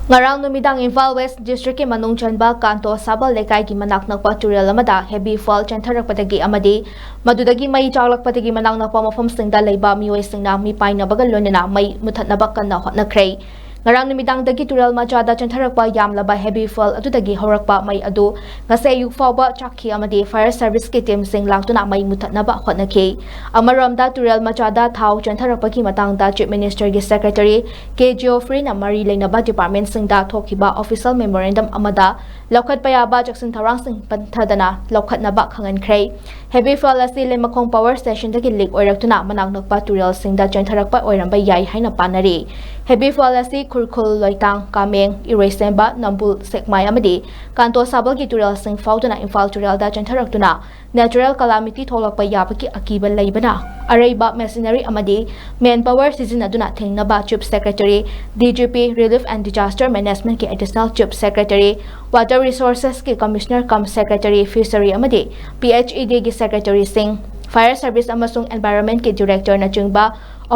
Ngarang numidang Imphal West District ke manung chanba kanto sabal lekai ki manak nakpa turel amada heavy fall chantarak patagi amadi madudagi mai chaklak patagi manang nakpa mafam singda leiba mioi singna mi paina bagal lonena mai muthat nabak kanna hotna khrei ngarang numidang dagi turel machada chantarakpa yamlaba heavy fall adudagi horakpa mai adu ngase yuk fawba chakhi amadi fire service ke team sing laktuna mai muthat naba hotna ke amaramda turel machada thau chantarakpa ki matangda chief minister gi secretary 𝐂𝐂𝐓𝐔𝐑𝐄𝐋 mari leinaba department singda thokiba official memorandum amada lokhat payaba jaksin tharang sing panthadana lokhat naba khangan khrei heavy fall asi lemakong power station dagi leak oiraktuna manang nakpa turel singda chantarakpa oiramba yai haina panari heavy fall asi khurkhul loitang kameng iresemba nambul sekmai amadi kanto sabal gi turel sing fauduna Imphal turel da chantharaktuna natural calamity tholakpa yabaki akiba leibana araiba machinery amadi manpower sizinaduna thengnaba chief secretary DGP relief and disaster management ki additional chief secretary water resources ki commissioner cum secretary fishery amadi PHED gi secretary sing fire service amasung environment ki director na chungba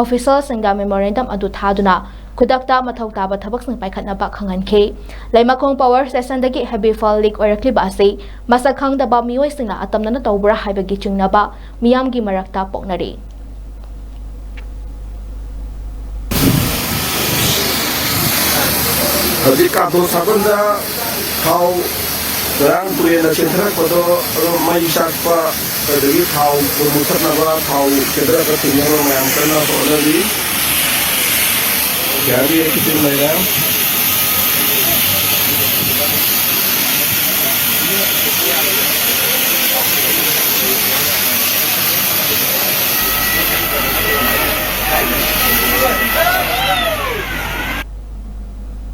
official singa memorandum adu thaduna kudakta mathau taba thabak sing paikhatnaba khangan khe leimakong power station dagi heavy fall leak oirakliba ase masakhang daba mioi singna atamna tawbra haibagi chungnaba miyamgi marakta poknari Hadi kanto sabanda thau rang tuye na chentra kodo mai sakpa kadagi thau muthat na ba thau chentra ka tinyaro mayam karna already jadi kitin mayra